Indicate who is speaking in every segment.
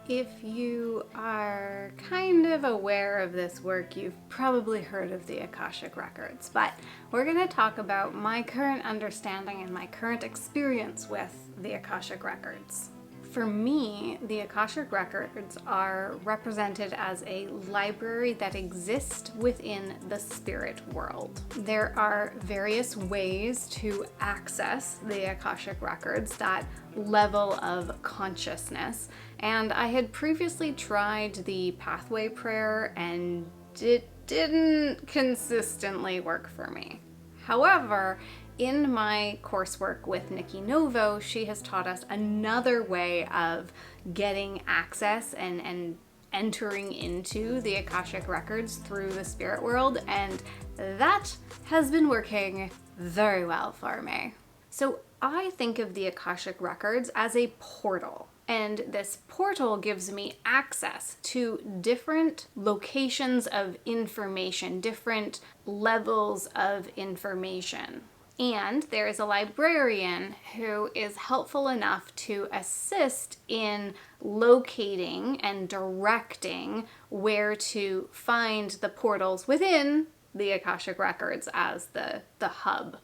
Speaker 1: If you are kind of aware of this work, you've probably heard of the Akashic Records, but we're going to talk about my current understanding and my current experience with the Akashic Records. For me, the Akashic Records are represented as a library that exists within the spirit world. There are various ways to access the Akashic Records, that level of consciousness, and I had previously tried the pathway prayer and it didn't consistently work for me. However, in my coursework with Nikki Novo, she has taught us another way of getting access and entering into the Akashic Records through the spirit world, and that has been working very well for me. So I think of the Akashic Records as a portal. And this portal gives me access to different locations of information, different levels of information. And there is a librarian who is helpful enough to assist in locating and directing where to find the portals within the Akashic Records as the hub.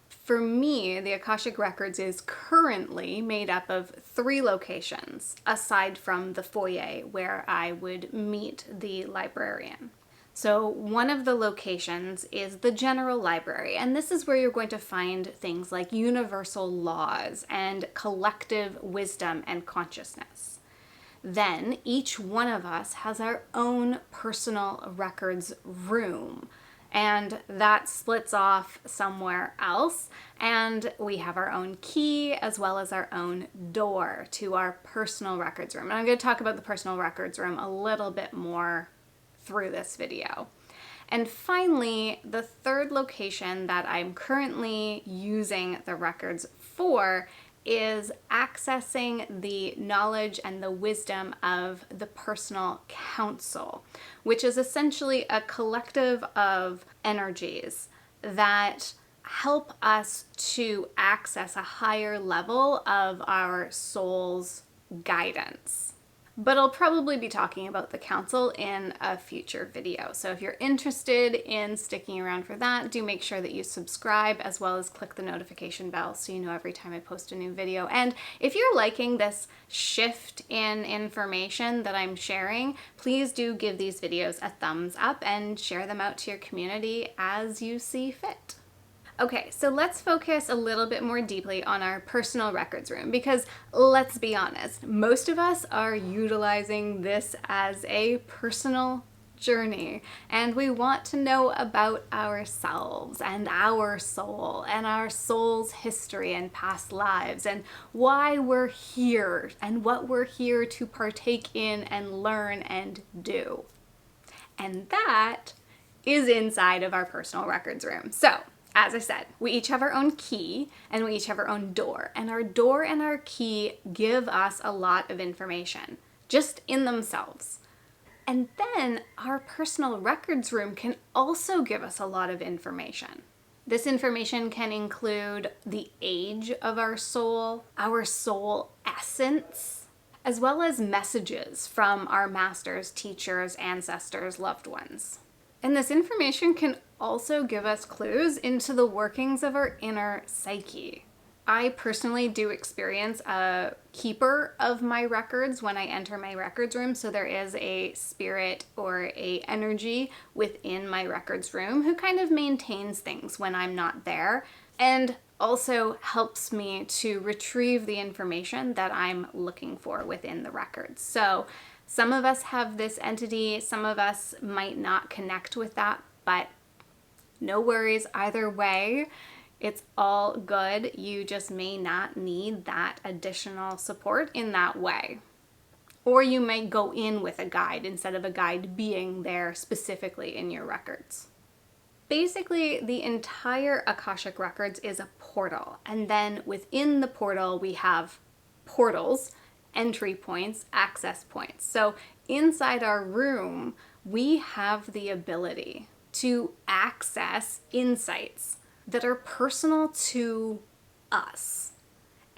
Speaker 1: For me, the Akashic Records is currently made up of 3 locations, aside from the foyer where I would meet the librarian. So one of the locations is the general library, and this is where you're going to find things like universal laws and collective wisdom and consciousness. Then each one of us has our own personal records room, and that splits off somewhere else, and we have our own key as well as our own door to our personal records room. And I'm going to talk about the personal records room a little bit more through this video. And finally, the third location that I'm currently using the records for is accessing the knowledge and the wisdom of the personal council, which is essentially a collective of energies that help us to access a higher level of our soul's guidance. But I'll probably be talking about the council in a future video. So if you're interested in sticking around for that, do make sure that you subscribe as well as click the notification bell so you know every time I post a new video. And if you're liking this shift in information that I'm sharing, please do give these videos a thumbs up and share them out to your community as you see fit. Okay, so let's focus a little bit more deeply on our personal records room, because let's be honest, most of us are utilizing this as a personal journey, and we want to know about ourselves and our soul and our soul's history and past lives and why we're here and what we're here to partake in and learn and do. And that is inside of our personal records room. So, as I said, we each have our own key and we each have our own door. And our door and our key give us a lot of information, just in themselves. And then our personal records room can also give us a lot of information. This information can include the age of our soul essence, as well as messages from our masters, teachers, ancestors, loved ones. And this information can also give us clues into the workings of our inner psyche. I personally do experience a keeper of my records when I enter my records room, so there is a spirit or a energy within my records room who kind of maintains things when I'm not there, and also helps me to retrieve the information that I'm looking for within the records. So some of us have this entity, some of us might not connect with that, but no worries either way. It's all good. You just may not need that additional support in that way. Or you might go in with a guide instead of a guide being there specifically in your records. Basically, the entire Akashic Records is a portal, and then within the portal we have portals, entry points, access points. So inside our room, we have the ability to access insights that are personal to us.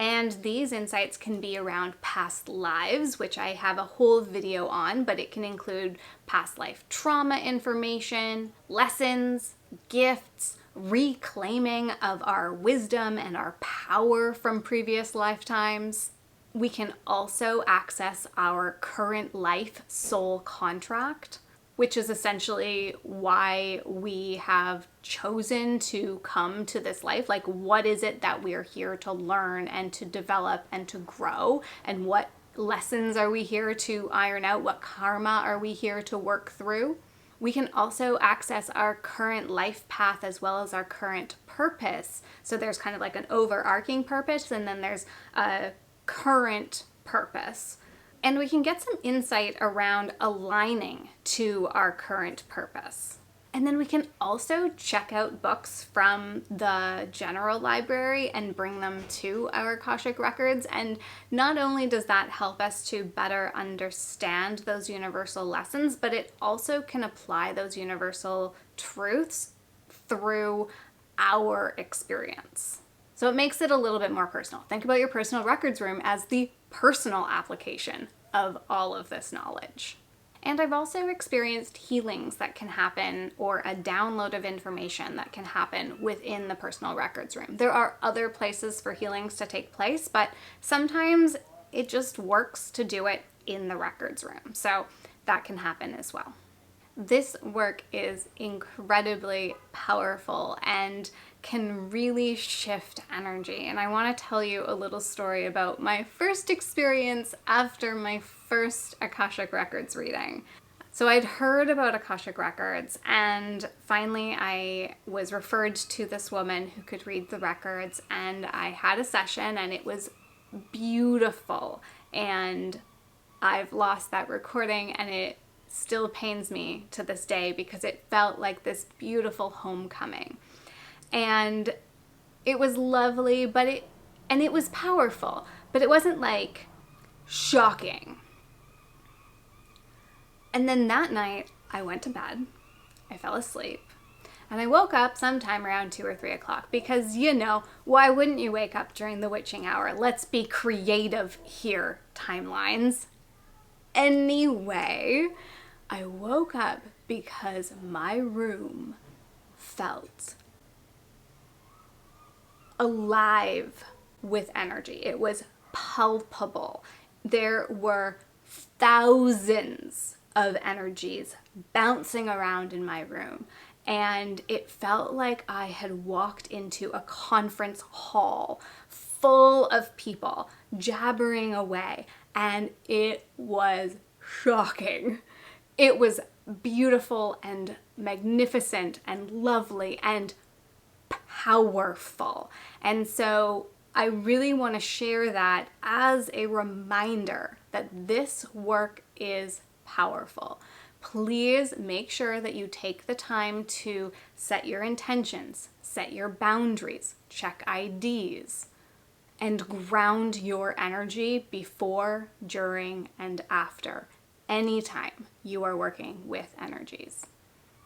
Speaker 1: And these insights can be around past lives, which I have a whole video on, but it can include past life trauma information, lessons, gifts, reclaiming of our wisdom and our power from previous lifetimes. We can also access our current life soul contract, which is essentially why we have chosen to come to this life. Like, what is it that we're here to learn and to develop and to grow? And what lessons are we here to iron out? What karma are we here to work through? We can also access our current life path as well as our current purpose. So there's kind of like an overarching purpose, and then there's a current purpose. And we can get some insight around aligning to our current purpose. And then we can also check out books from the general library and bring them to our Akashic Records. And not only does that help us to better understand those universal lessons, but it also can apply those universal truths through our experience. So it makes it a little bit more personal. Think about your personal records room as the personal application of all of this knowledge. And I've also experienced healings that can happen, or a download of information that can happen within the personal records room. There are other places for healings to take place, but sometimes it just works to do it in the records room. So that can happen as well. This work is incredibly powerful and can really shift energy. And I want to tell you a little story about my first experience after my first Akashic Records reading. So I'd heard about Akashic Records, and finally I was referred to this woman who could read the records, and I had a session and it was beautiful. And I've lost that recording, and it still pains me to this day because it felt like this beautiful homecoming. And it was lovely, but it was powerful, but it wasn't like shocking. And then that night I went to bed, I fell asleep, and I woke up sometime around 2 or 3 o'clock because, why wouldn't you wake up during the witching hour? Let's be creative here, timelines. Anyway, I woke up because my room felt alive with energy. It was palpable. There were thousands of energies bouncing around in my room, and it felt like I had walked into a conference hall full of people jabbering away, and it was shocking. It was beautiful and magnificent and lovely and powerful. And so I really want to share that as a reminder that this work is powerful. Please make sure that you take the time to set your intentions, set your boundaries, check IDs, and ground your energy before, during, and after anytime you are working with energies.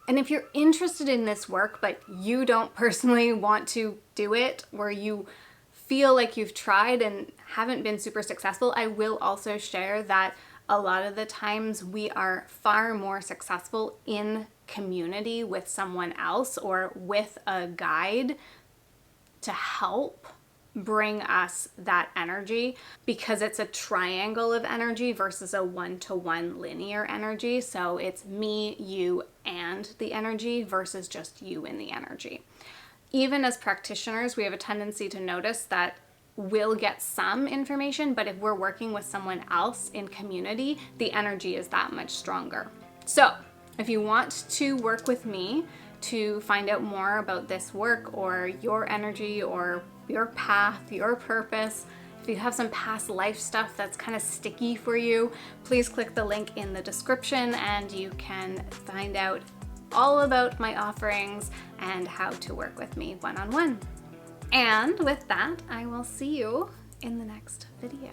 Speaker 1: And if you're interested in this work, but you don't personally want to do it, or you feel like you've tried and haven't been super successful, I will also share that a lot of the times we are far more successful in community with someone else or with a guide to help bring us that energy, because it's a triangle of energy versus a one-to-one linear energy. So it's me, you, and the energy versus just you and the energy. Even as practitioners, we have a tendency to notice that we'll get some information, but if we're working with someone else in community, the energy is that much stronger. So if you want to work with me to find out more about this work or your energy or your path, your purpose, if you have some past life stuff that's kind of sticky for you, please click the link in the description and you can find out all about my offerings and how to work with me one-on-one. And with that, I will see you in the next video.